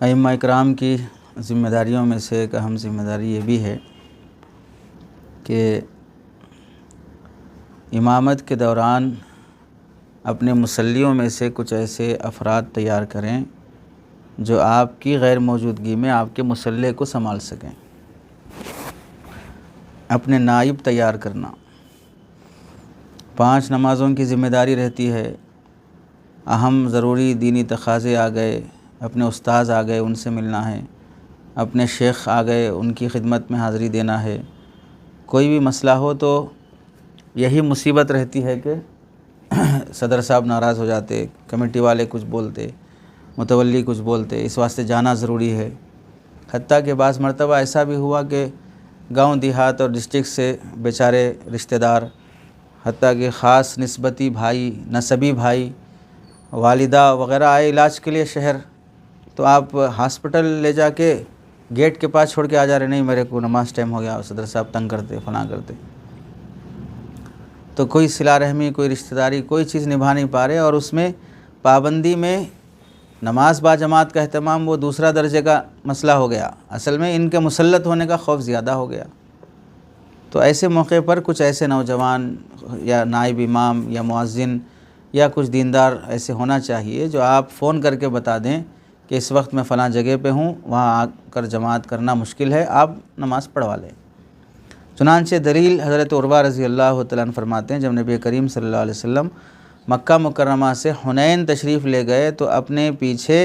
ائمہ اکرام کی ذمہ داریوں میں سے ایک اہم ذمہ داری یہ بھی ہے کہ امامت کے دوران اپنے مصلیوں میں سے کچھ ایسے افراد تیار کریں جو آپ کی غیر موجودگی میں آپ کے مصلی کو سنبھال سکیں۔ اپنے نائب تیار کرنا، 5 نمازوں کی ذمہ داری رہتی ہے، اہم ضروری دینی تقاضے آ گئے، اپنے استاذ آ گئے، ان سے ملنا ہے، اپنے شیخ آ گئے، ان کی خدمت میں حاضری دینا ہے۔ کوئی بھی مسئلہ ہو تو یہی مصیبت رہتی ہے کہ صدر صاحب ناراض ہو جاتے، کمیٹی والے کچھ بولتے، متولی کچھ بولتے، اس واسطے جانا ضروری ہے۔ حتیٰ کہ بعض مرتبہ ایسا بھی ہوا کہ گاؤں دیہات اور ڈسٹرکٹ سے بیچارے رشتہ دار، حتیٰ کہ خاص نسبتی بھائی، نسبی بھائی، والدہ وغیرہ آئے علاج کے لیے شہر، تو آپ ہاسپٹل لے جا کے گیٹ کے پاس چھوڑ کے آ جا رہے، نہیں میرے کو نماز ٹائم ہو گیا، صدر صاحب تنگ کرتے، فلاں کرتے۔ تو کوئی صلہ رحمی، کوئی رشتہ داری، کوئی چیز نبھا نہیں پا رہے، اور اس میں پابندی میں نماز با جماعت کا اہتمام وہ دوسرا درجے کا مسئلہ ہو گیا، اصل میں ان کے مسلط ہونے کا خوف زیادہ ہو گیا۔ تو ایسے موقع پر کچھ ایسے نوجوان یا نائب امام یا مؤذن یا کچھ دیندار ایسے ہونا چاہیے جو آپ فون کر کے بتا دیں کہ اس وقت میں فلاں جگہ پہ ہوں، وہاں آ کر جماعت کرنا مشکل ہے، آپ نماز پڑھوا لیں۔ چنانچہ دلیل حضرت عروہ رضی اللہ تعالیٰ عنہ فرماتے ہیں، جب نبی کریم صلی اللہ علیہ وسلم مکہ مکرمہ سے حنین تشریف لے گئے تو اپنے پیچھے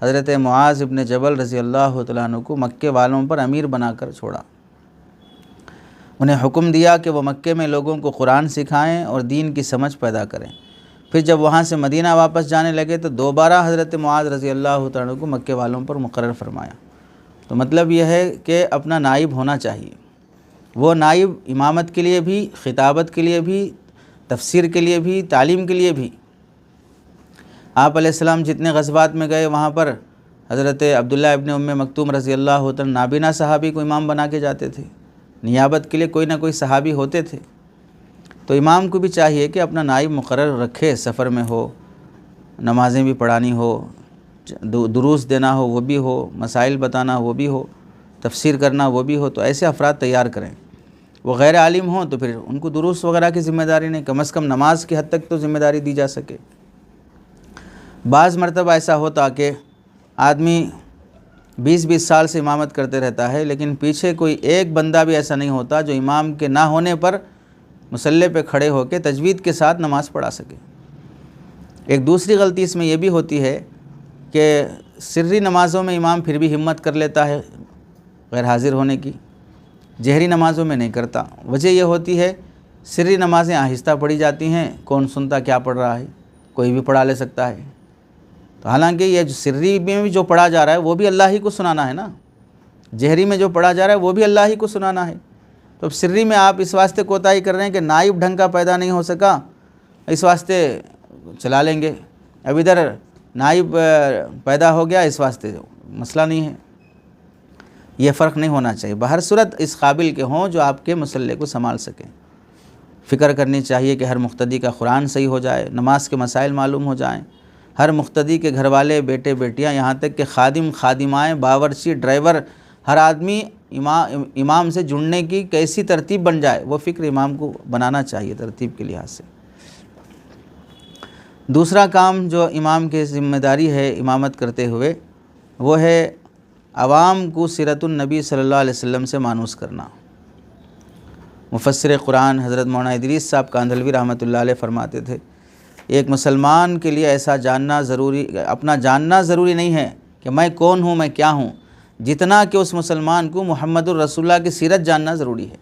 حضرت معاذ ابن جبل رضی اللہ تعالیٰ عنہ کو مکے والوں پر امیر بنا کر چھوڑا۔ انہیں حکم دیا کہ وہ مکے میں لوگوں کو قرآن سکھائیں اور دین کی سمجھ پیدا کریں۔ پھر جب وہاں سے مدینہ واپس جانے لگے تو دوبارہ حضرت معاذ رضی اللہ تعالیٰ عنہ کو مکے والوں پر مقرر فرمایا۔ تو مطلب یہ ہے کہ اپنا نائب ہونا چاہیے، وہ نائب امامت کے لیے بھی، خطابت کے لیے بھی، تفسیر کے لیے بھی، تعلیم کے لیے بھی۔ آپ علیہ السلام جتنے غزوات میں گئے وہاں پر حضرت عبداللہ ابن ام مکتوم رضی اللہ تعالیٰ نابینا صحابی کو امام بنا کے جاتے تھے، نیابت کے لیے کوئی نہ کوئی صحابی ہوتے تھے۔ تو امام کو بھی چاہیے کہ اپنا نائب مقرر رکھے، سفر میں ہو، نمازیں بھی پڑھانی ہو، دروس دینا ہو وہ بھی ہو، مسائل بتانا وہ بھی ہو، تفسیر کرنا وہ بھی ہو، تو ایسے افراد تیار کریں۔ وہ غیر عالم ہوں تو پھر ان کو دروس وغیرہ کی ذمہ داری نہیں، کم از کم نماز کی حد تک تو ذمہ داری دی جا سکے۔ بعض مرتبہ ایسا ہوتا کہ آدمی 20 سال سے امامت کرتے رہتا ہے، لیکن پیچھے کوئی ایک بندہ بھی ایسا نہیں ہوتا جو امام کے نہ ہونے پر مصلی پہ کھڑے ہو کے تجوید کے ساتھ نماز پڑھا سکے۔ ایک دوسری غلطی اس میں یہ بھی ہوتی ہے کہ سری نمازوں میں امام پھر بھی ہمت کر لیتا ہے غیر حاضر ہونے کی، جہری نمازوں میں نہیں کرتا۔ وجہ یہ ہوتی ہے سری نمازیں آہستہ پڑھی جاتی ہیں، کون سنتا کیا پڑھ رہا ہے، کوئی بھی پڑھا لے سکتا ہے۔ تو حالانکہ یہ جو سری میں بھی جو پڑھا جا رہا ہے وہ بھی اللہ ہی کو سنانا ہے نا، جہری میں جو پڑھا جا رہا ہے وہ بھی اللہ ہی کو سنانا ہے۔ تو اب سری میں آپ اس واسطے کوتاہی کر رہے ہیں کہ نائب ڈھنگ کا پیدا نہیں ہو سکا، اس واسطے چلا لیں گے، اب ادھر نائب پیدا ہو گیا اس واسطے مسئلہ نہیں ہے۔ یہ فرق نہیں ہونا چاہیے، بہر صورت اس قابل کے ہوں جو آپ کے مصلی کو سنبھال سکیں۔ فکر کرنی چاہیے کہ ہر مقتدی کا قرآن صحیح ہو جائے، نماز کے مسائل معلوم ہو جائیں، ہر مقتدی کے گھر والے، بیٹے بیٹیاں، یہاں تک کہ خادم خادمائیں، باورچی، ڈرائیور، ہر آدمی امام سے جڑنے کی کیسی ترتیب بن جائے، وہ فکر امام کو بنانا چاہیے ترتیب کے لحاظ سے۔ دوسرا کام جو امام کی ذمہ داری ہے امامت کرتے ہوئے، وہ ہے عوام کو سیرت النبی صلی اللہ علیہ وسلم سے مانوس کرنا۔ مفسر قرآن حضرت مولانا ادریس صاحب کاندھلوی رحمۃ اللہ علیہ فرماتے تھے، ایک مسلمان کے لیے ایسا جاننا ضروری، اپنا جاننا ضروری نہیں ہے کہ میں کون ہوں، میں کیا ہوں، جتنا کہ اس مسلمان کو محمد الرسول اللہ کی سیرت جاننا ضروری ہے۔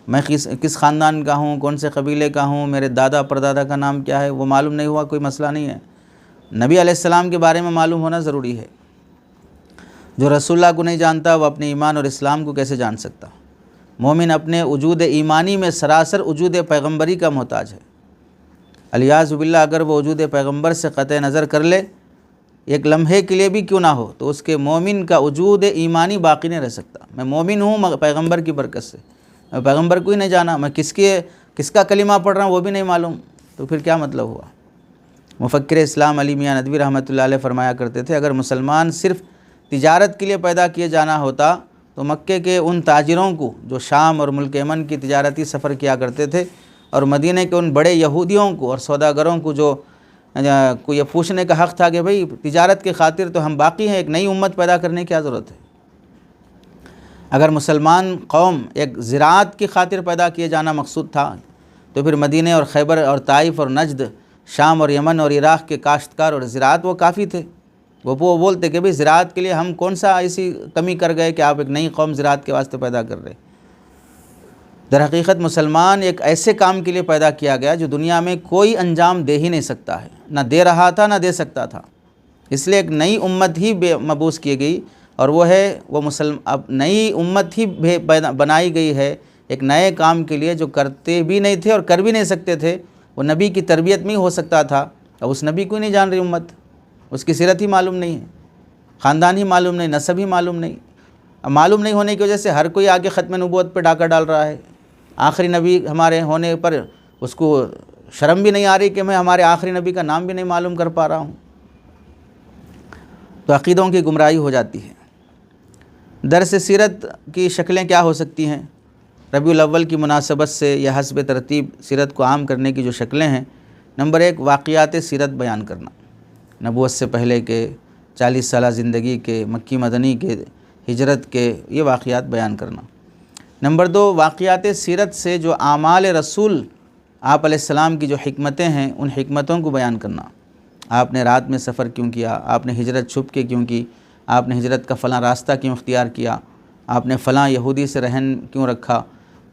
میں کس خاندان کا ہوں، کون سے قبیلے کا ہوں، میرے دادا پردادا کا نام کیا ہے، وہ معلوم نہیں ہوا کوئی مسئلہ نہیں ہے۔ نبی علیہ السلام کے بارے میں معلوم ہونا ضروری ہے۔ جو رسول اللہ کو نہیں جانتا وہ اپنے ایمان اور اسلام کو کیسے جان سکتا؟ مومن اپنے وجود ایمانی میں سراسر وجود پیغمبری کا محتاج ہے۔ الیاذ باللہ اگر وہ وجود پیغمبر سے قطع نظر کر لے ایک لمحے کے لیے بھی کیوں نہ ہو، تو اس کے مومن کا وجود ایمانی باقی نہیں رہ سکتا۔ میں مومن ہوں پیغمبر کی برکت سے، میں پیغمبر کو ہی نہیں جانا، میں کس کا کلمہ پڑھ رہا ہوں وہ بھی نہیں معلوم، تو پھر کیا مطلب ہوا؟ مفکر اسلام علی میاں ندوی رحمۃ اللہ علیہ فرمایا کرتے تھے، اگر مسلمان صرف تجارت کے لیے پیدا کیے جانا ہوتا تو مکے کے ان تاجروں کو جو شام اور ملک یمن کی تجارتی سفر کیا کرتے تھے، اور مدینہ کے ان بڑے یہودیوں کو اور سوداگروں کو جو کو یہ پوچھنے کا حق تھا کہ بھئی تجارت کی خاطر تو ہم باقی ہیں، ایک نئی امت پیدا کرنے کی کیا ضرورت ہے؟ اگر مسلمان قوم ایک زراعت کی خاطر پیدا کیے جانا مقصود تھا تو پھر مدینہ اور خیبر اور طائف اور نجد، شام اور یمن اور عراق کے کاشتکار اور زراعت وہ کافی تھے۔ وہ بولتے کہ بھئی زراعت کے لیے ہم کون سا ایسی کمی کر گئے کہ آپ ایک نئی قوم زراعت کے واسطے پیدا کر رہے۔ در حقیقت مسلمان ایک ایسے کام کے لیے پیدا کیا گیا جو دنیا میں کوئی انجام دے ہی نہیں سکتا ہے، نہ دے رہا تھا نہ دے سکتا تھا، اس لیے ایک نئی امت ہی مبعوث کی گئی، اور وہ ہے اب نئی امت ہی بنائی گئی ہے ایک نئے کام کے لیے جو کرتے بھی نہیں تھے اور کر بھی نہیں سکتے تھے۔ وہ نبی کی تربیت میں ہی ہو سکتا تھا، اب اس نبی کو ہی نہیں جان رہی امت، اس کی سیرت ہی معلوم نہیں ہے، خاندان ہی معلوم نہیں، نسب ہی معلوم نہیں۔ اب معلوم نہیں ہونے کی وجہ سے ہر کوئی آگے ختم نبوت پہ ڈاکہ ڈال رہا ہے۔ آخری نبی ہمارے ہونے پر اس کو شرم بھی نہیں آ رہی کہ میں ہمارے آخری نبی کا نام بھی نہیں معلوم کر پا رہا ہوں، تو عقیدوں کی گمراہی ہو جاتی ہے۔ درس سیرت کی شکلیں کیا ہو سکتی ہیں؟ ربیع الاول کی مناسبت سے یا حسب ترتیب سیرت کو عام کرنے کی جو شکلیں ہیں، نمبر 1 واقعات سیرت بیان کرنا، نبوت سے پہلے کے 40 سالہ زندگی کے، مکی مدنی کے، ہجرت کے، یہ واقعات بیان کرنا۔ نمبر 2 واقعات سیرت سے جو اعمال رسول آپ علیہ السلام کی جو حکمتیں ہیں ان حکمتوں کو بیان کرنا۔ آپ نے رات میں سفر کیوں کیا، آپ نے ہجرت چھپ کے کیوں کی، آپ نے ہجرت کا فلاں راستہ کیوں اختیار کیا، آپ نے فلاں یہودی سے رہن کیوں رکھا،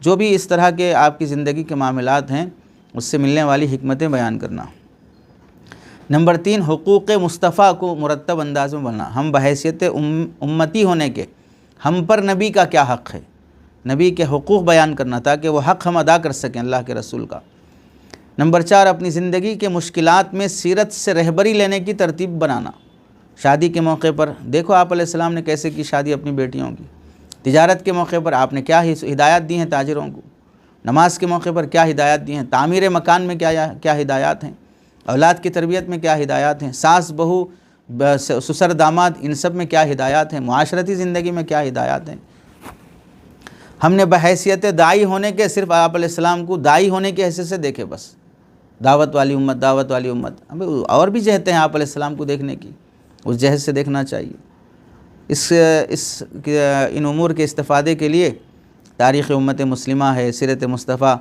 جو بھی اس طرح کے آپ کی زندگی کے معاملات ہیں اس سے ملنے والی حکمتیں بیان کرنا۔ نمبر 3 حقوق مصطفیٰ کو مرتب انداز میں بولنا، ہم بحیثیت امتی ہونے کے ہم پر نبی کا کیا حق ہے، نبی کے حقوق بیان کرنا تاکہ وہ حق ہم ادا کر سکیں اللہ کے رسول کا۔ نمبر 4 اپنی زندگی کے مشکلات میں سیرت سے رہبری لینے کی ترتیب بنانا۔ شادی کے موقع پر دیکھو آپ علیہ السلام نے کیسے کی شادی اپنی بیٹیوں کی، تجارت کے موقع پر آپ نے کیا ہدایات دی ہیں تاجروں کو، نماز کے موقع پر کیا ہدایات دی ہیں، تعمیر مکان میں کیا ہدایات ہیں، اولاد کی تربیت میں کیا ہدایات ہیں، ساس بہو سسر داماد ان سب میں کیا ہدایات ہیں، معاشرتی زندگی میں کیا ہدایات ہیں۔ ہم نے بحیثیت داعی ہونے کے صرف آپ علیہ السلام کو داعی ہونے کی حیثیت سے دیکھے، بس دعوت والی امت دعوت والی امت، اور بھی جہتیں ہیں آپ علیہ السلام کو دیکھنے کی، اس جہت سے دیکھنا چاہیے۔ ان امور کے استفادے کے لیے تاریخ امت مسلمہ ہے، سیرت مصطفیٰ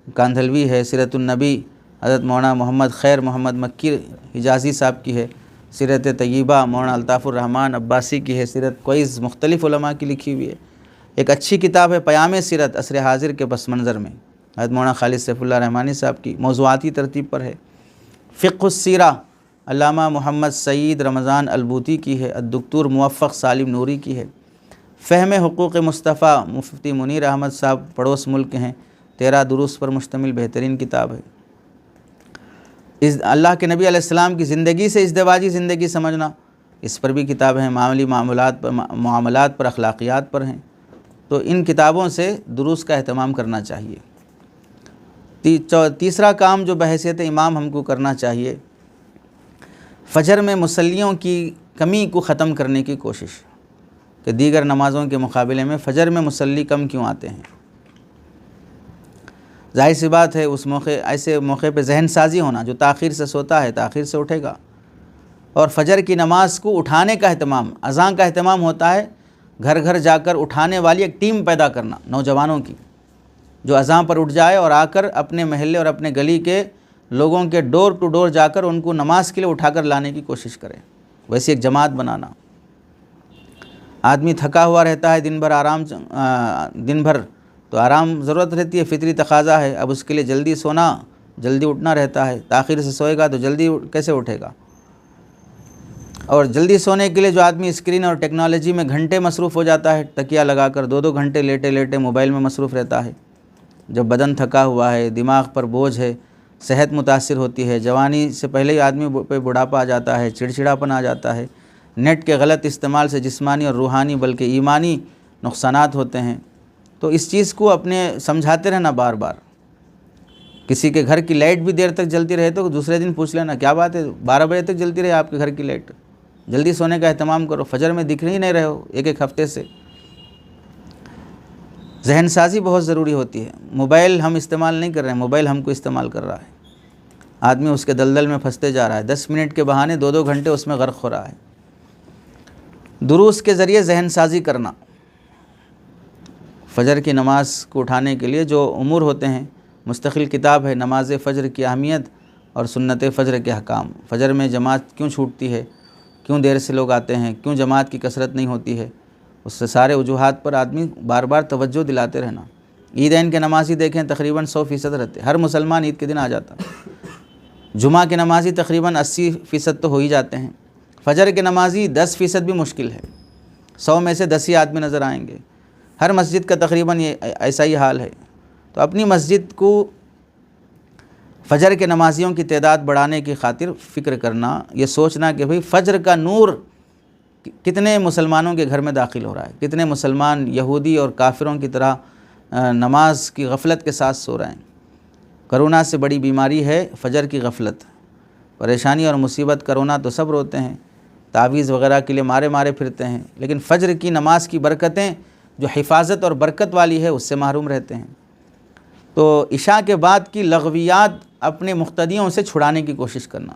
کاندھلوی ہے، سیرت النبی حضرت مولانا محمد خیر محمد مکی حجازی صاحب کی ہے، سیرت طیبہ مولانا الطاف الرحمن عباسی کی ہے، سیرت کوئز مختلف علماء کی لکھی ہوئی ہے۔ ایک اچھی کتاب ہے پیام سیرت عصر حاضر کے پس منظر میں، حضرت مولانا خالد سیف اللہ رحمانی صاحب کی موضوعاتی ترتیب پر ہے۔ فقہ السیرہ علامہ محمد سعید رمضان البوتی کی ہے، الدکتور موفق سالم نوری کی ہے۔ فہم حقوق مصطفیٰ مفتی منیر احمد صاحب پڑوس ملک ہیں، 13 دروس پر مشتمل بہترین کتاب ہے۔ اللہ کے نبی علیہ السلام کی زندگی سے ازدواجی زندگی سمجھنا، اس پر بھی کتاب ہیں، معاملات پر اخلاقیات پر ہیں، تو ان کتابوں سے دروس کا اہتمام کرنا چاہیے۔ تیسرا کام جو بحیثیت امام ہم کو کرنا چاہیے، فجر میں مصلیوں کی کمی کو ختم کرنے کی کوشش، کہ دیگر نمازوں کے مقابلے میں فجر میں مصلی کم کیوں آتے ہیں۔ ظاہر سی بات ہے اس ایسے موقع پہ ذہن سازی ہونا، جو تاخیر سے سوتا ہے تاخیر سے اٹھے گا، اور فجر کی نماز کو اٹھانے کا اہتمام، اذان کا اہتمام ہوتا ہے، گھر گھر جا کر اٹھانے والی ایک ٹیم پیدا کرنا نوجوانوں کی، جو اذان پر اٹھ جائے اور آ کر اپنے محلے اور اپنے گلی کے لوگوں کے ڈور ٹو ڈور جا کر ان کو نماز کے لیے اٹھا کر لانے کی کوشش کریں، ویسی ایک جماعت بنانا۔ آدمی تھکا ہوا رہتا ہے دن بھر تو آرام ضرورت رہتی ہے، فطری تقاضا ہے، اب اس کے لیے جلدی سونا جلدی اٹھنا رہتا ہے، تاخیر سے سوئے گا تو جلدی کیسے اٹھے گا؟ اور جلدی سونے کے لیے جو آدمی اسکرین اور ٹیکنالوجی میں گھنٹے مصروف ہو جاتا ہے، تکیہ لگا کر 2 گھنٹے لیٹے لیٹے موبائل میں مصروف رہتا ہے، جب بدن تھکا ہوا ہے، دماغ پر بوجھ ہے، صحت متاثر ہوتی ہے، جوانی سے پہلے ہی آدمی پہ بڑھاپا آ جاتا ہے، چڑچڑاپن آ جاتا ہے، نیٹ کے غلط استعمال سے جسمانی اور روحانی بلکہ ایمانی نقصانات ہوتے ہیں، تو اس چیز کو اپنے سمجھاتے رہنا بار بار۔ کسی کے گھر کی لائٹ بھی دیر تک جلتی رہے تو دوسرے دن پوچھ لینا کیا بات ہے 12 بجے تک جلتی رہے آپ کے گھر کی لائٹ، جلدی سونے کا اہتمام کرو، فجر میں دکھ ہی نہیں رہے ہو ایک ہفتے سے۔ ذہن سازی بہت ضروری ہوتی ہے۔ موبائل ہم استعمال نہیں کر رہے ہیں، موبائل ہم کو استعمال کر رہا ہے۔ آدمی اس کے دلدل میں پھنستے جا رہا ہے، 10 منٹ کے بہانے 2 گھنٹے اس میں غرق ہو رہا ہے۔ دروس کے ذریعے ذہن سازی کرنا، فجر کی نماز کو اٹھانے کے لیے جو امور ہوتے ہیں، مستقل کتاب ہے نماز فجر کی اہمیت اور سنت فجر کے احکام۔ فجر میں جماعت کیوں چھوٹتی ہے، کیوں دیر سے لوگ آتے ہیں، کیوں جماعت کی کثرت نہیں ہوتی ہے، اس سے سارے وجوہات پر آدمی بار بار توجہ دلاتے رہنا۔ عیدین کے نمازی دیکھیں تقریباً 100% رہتے، ہر مسلمان عید کے دن آ جاتا۔ جمعہ کے نمازی تقریباً 80% تو ہو ہی جاتے ہیں۔ فجر کے نمازی 10% بھی مشکل ہے، 100 میں سے 10 ہی آدمی نظر آئیں گے۔ ہر مسجد کا تقریباً یہ ایسا ہی حال ہے۔ تو اپنی مسجد کو فجر کے نمازیوں کی تعداد بڑھانے کی خاطر فکر کرنا، یہ سوچنا کہ بھئی فجر کا نور کتنے مسلمانوں کے گھر میں داخل ہو رہا ہے، کتنے مسلمان یہودی اور کافروں کی طرح نماز کی غفلت کے ساتھ سو رہے ہیں۔ کرونا سے بڑی بیماری ہے فجر کی غفلت۔ پریشانی اور مصیبت کرونا تو سب روتے ہیں، تعویذ وغیرہ کے لیے مارے پھرتے ہیں، لیکن فجر کی نماز کی برکتیں جو حفاظت اور برکت والی ہے اس سے محروم رہتے ہیں۔ تو عشاء کے بعد کی لغویات اپنے مقتدیوں سے چھڑانے کی کوشش کرنا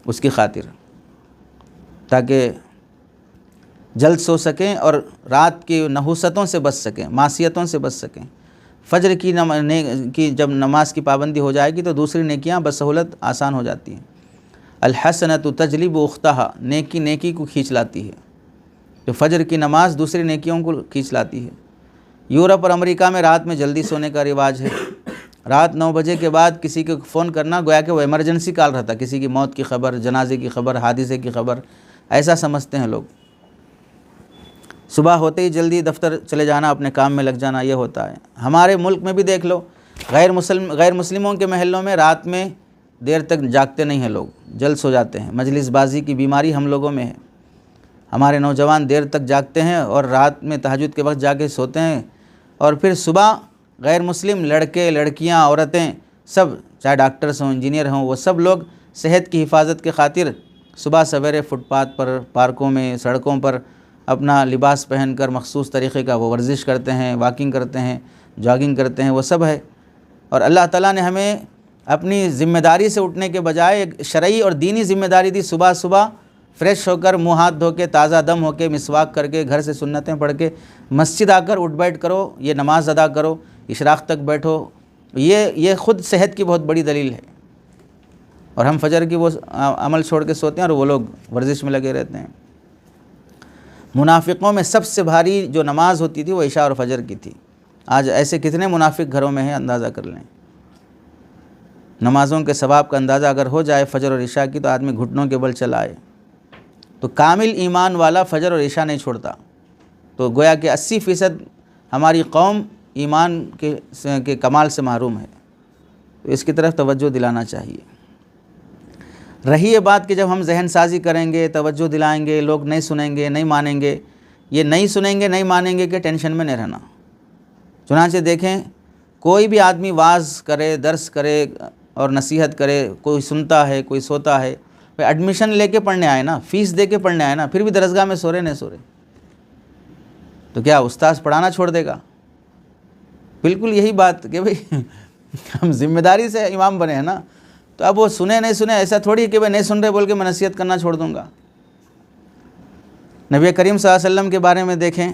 اس کی خاطر، تاکہ جلد سو سکیں اور رات کی نحوستوں سے بچ سکیں، معصیتوں سے بچ سکیں۔ فجر کی جب نماز کی پابندی ہو جائے گی تو دوسری نیکیاں بسہولت آسان ہو جاتی ہیں۔ الحسنۃ تجلب اختہا، نیکی نیکی کو کھینچ لاتی ہے، تو فجر کی نماز دوسری نیکیوں کو کھینچ لاتی ہے۔ یورپ اور امریکہ میں رات میں جلدی سونے کا رواج ہے۔ رات 9 بجے کے بعد کسی کو فون کرنا گویا کہ وہ ایمرجنسی کال رہتا، کسی کی موت کی خبر، جنازے کی خبر، حادثے کی خبر، ایسا سمجھتے ہیں لوگ۔ صبح ہوتے ہی جلدی دفتر چلے جانا، اپنے کام میں لگ جانا، یہ ہوتا ہے۔ ہمارے ملک میں بھی دیکھ لو، غیر مسلموں کے محلوں میں رات میں دیر تک جاگتے نہیں ہیں، لوگ جلد سو جاتے ہیں۔ مجلس بازی کی بیماری ہم لوگوں میں ہے، ہمارے نوجوان دیر تک جاگتے ہیں اور رات میں تہجد کے وقت جا کے سوتے ہیں، اور پھر صبح غیر مسلم لڑکے لڑکیاں عورتیں سب، چاہے ڈاکٹرز ہوں انجینئر ہوں، وہ سب لوگ صحت کی حفاظت کے خاطر صبح سویرے فٹ پاتھ پر، پارکوں میں، سڑکوں پر اپنا لباس پہن کر مخصوص طریقے کا وہ ورزش کرتے ہیں، واکنگ کرتے ہیں، جاگنگ کرتے ہیں، وہ سب ہے۔ اور اللہ تعالیٰ نے ہمیں اپنی ذمہ داری سے اٹھنے کے بجائے ایک شرعی اور دینی ذمہ داری دی، صبح فریش ہو کر، منہ ہاتھ دھو کے، تازہ دم ہو کے، مسواک کر کے، گھر سے سنتیں پڑھ کے مسجد آ کر اٹھ بیٹھ کرو، یہ نماز ادا کرو، اشراق تک بیٹھو۔ یہ خود صحت کی بہت بڑی دلیل ہے۔ اور ہم فجر کی وہ عمل چھوڑ کے سوتے ہیں اور وہ لوگ ورزش میں لگے رہتے ہیں۔ منافقوں میں سب سے بھاری جو نماز ہوتی تھی وہ عشاء اور فجر کی تھی۔ آج ایسے کتنے منافق گھروں میں ہیں، اندازہ کر لیں۔ نمازوں کے ثواب کا اندازہ اگر ہو جائے فجر اور عشاء کی، تو آدمی گھٹنوں کے بل چلا آئے۔ تو کامل ایمان والا فجر اور عشاء نہیں چھوڑتا۔ تو گویا کہ 80% ہماری قوم ایمان کے کمال سے محروم ہے، تو اس کی طرف توجہ دلانا چاہیے۔ رہی یہ بات کہ جب ہم ذہن سازی کریں گے، توجہ دلائیں گے، لوگ نہیں سنیں گے، نہیں مانیں گے، یہ نہیں سنیں گے، نہیں مانیں گے کہ ٹینشن میں نہیں رہنا۔ چنانچہ دیکھیں، کوئی بھی آدمی واعظ کرے، درس کرے اور نصیحت کرے، کوئی سنتا ہے، کوئی سوتا ہے، ایڈمیشن لے کے پڑھنے آئے نا، فیس دے کے پڑھنے آئے نا، پھر بھی درسگاہ میں سو رہے نہیں سو رہے، تو کیا استاذ پڑھانا چھوڑ دے گا؟ بالکل یہی بات کہ بھئی ہم ذمہ داری سے امام بنے ہیں نا، تو اب وہ سنے نہیں سنے، ایسا تھوڑی کہ بھئی نہیں سن رہے بول کے میں نصیحت کرنا چھوڑ دوں گا۔ نبی کریم صلی اللہ علیہ وسلم کے بارے میں دیکھیں،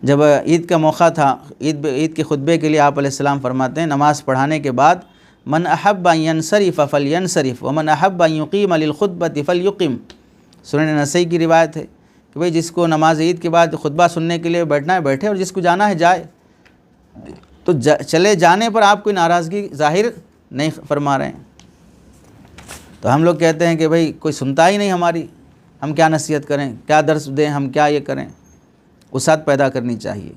جب عید کا موقع تھا، عید کے خطبے کے لیے آپ علیہ السلام فرماتے ہیں، نماز پڑھانے کے بعد من احب ان ینصرف فلینصرف ومن احب ان یقیم للخطبۃ فلیقم۔ سنن نسائی کی روایت ہے کہ بھئی جس کو نماز عید کے بعد خطبہ سننے کے لیے بیٹھنا ہے بیٹھے، اور جس کو جانا ہے جائے۔ تو چلے جانے پر آپ کوئی ناراضگی ظاہر نہیں فرما رہے ہیں۔ تو ہم لوگ کہتے ہیں کہ بھئی کوئی سنتا ہی نہیں ہماری، ہم کیا نصیحت کریں، کیا درس دیں، ہم کیا یہ کریں۔ وسعت پیدا کرنی چاہیے،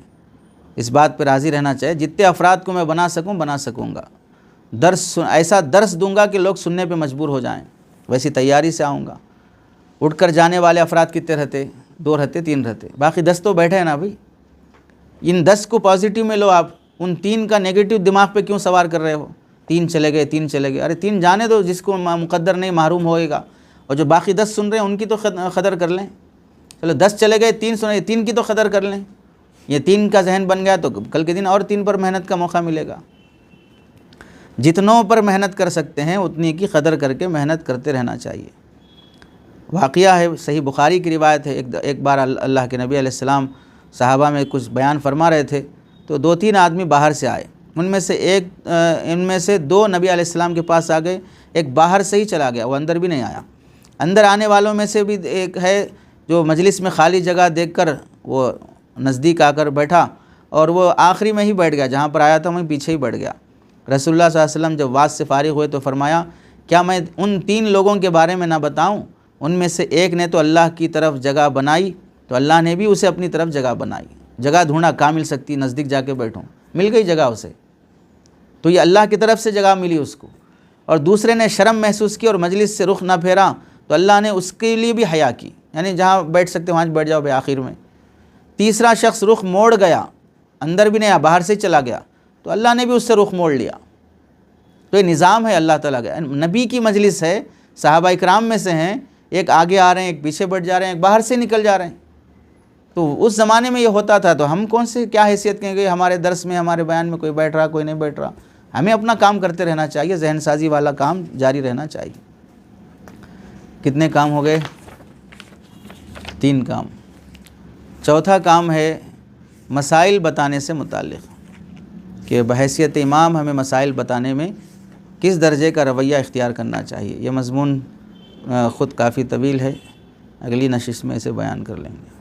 اس بات پہ راضی رہنا چاہیے، جتنے افراد کو میں بنا سکوں گا، ایسا درس دوں گا کہ لوگ سننے پہ مجبور ہو جائیں، ویسی تیاری سے آؤں گا۔ اٹھ کر جانے والے افراد کتنے رہتے؟ 2 رہتے، 3 رہتے، باقی 10 تو بیٹھے ہیں نا بھائی۔ ان 10 کو پازیٹیو میں لو، آپ ان 3 کا نیگیٹو دماغ پہ کیوں سوار کر رہے ہو؟ 3 چلے گئے، 3 چلے گئے، ارے 3 جانے دو، جس کو مقدر نہیں محروم ہوئے گا، اور جو باقی 10 سن رہے ہیں ان کی تو قدر کر لیں. چلو 10 چلے گئے، 3 سن رہے ہیں، 3 کی تو قدر کر لیں. یہ 3 کا ذہن بن گیا تو کل کے دن اور 3 پر محنت کا موقع ملے گا. جتنوں پر محنت کر سکتے ہیں اتنی کی قدر کر کے محنت کرتے رہنا چاہیے. واقعہ ہے، صحیح بخاری کی روایت ہے، ایک بار اللہ کے نبی علیہ السلام صحابہ میں کچھ بیان فرما رہے تھے تو 2-3 آدمی باہر سے آئے. ان میں سے 2 نبی علیہ السلام کے پاس آ گئے، ایک باہر سے ہی چلا گیا، وہ اندر بھی نہیں آیا. اندر آنے والوں میں سے بھی ایک ہے جو مجلس میں خالی جگہ دیکھ کر وہ نزدیک آ کر بیٹھا اور وہ آخری میں ہی بیٹھ گیا، جہاں پر آیا تھا وہیں پیچھے ہی بیٹھ گیا. رسول اللہ صلی اللہ علیہ وسلم جب واعظ سے فارغ ہوئے تو فرمایا، کیا میں ان 3 لوگوں کے بارے میں نہ بتاؤں؟ ان میں سے ایک نے تو اللہ کی طرف جگہ بنائی تو اللہ نے بھی اسے اپنی طرف جگہ بنائی. جگہ ڈھونڈا کہاں مل سکتی، نزدیک جا کے بیٹھوں، مل گئی جگہ اسے، تو یہ اللہ کی طرف سے جگہ ملی اس کو. اور دوسرے نے شرم محسوس کی اور مجلس سے رخ نہ پھیرا تو اللہ نے اس کے لیے بھی حیا کی، یعنی جہاں بیٹھ سکتے وہاں بیٹھ جاؤ بے آخر میں. تیسرا شخص رخ موڑ گیا، اندر بھی نہیں آیا، باہر سے چلا گیا تو اللہ نے بھی اس سے رخ موڑ لیا. تو یہ نظام ہے اللہ تعالیٰ کا، نبی کی مجلس ہے، صحابہ اکرام میں سے ہیں، ایک آگے آ رہے ہیں، ایک پیچھے بیٹھ جا رہے ہیں، ایک باہر سے نکل جا رہے ہیں. تو اس زمانے میں یہ ہوتا تھا تو ہم کون سے کیا حیثیت کہیں گے ہمارے درس میں ہمارے بیان میں کوئی بیٹھ رہا کوئی نہیں بیٹھ رہا. ہمیں اپنا کام کرتے رہنا چاہیے، ذہن سازی والا کام جاری رہنا چاہیے. کتنے کام ہو گئے؟ 3 کام. چوتھا کام ہے مسائل بتانے سے متعلق، کہ بحیثیت امام ہمیں مسائل بتانے میں کس درجے کا رویہ اختیار کرنا چاہیے. یہ مضمون خود کافی طویل ہے، اگلی نشست میں اسے بیان کر لیں گے.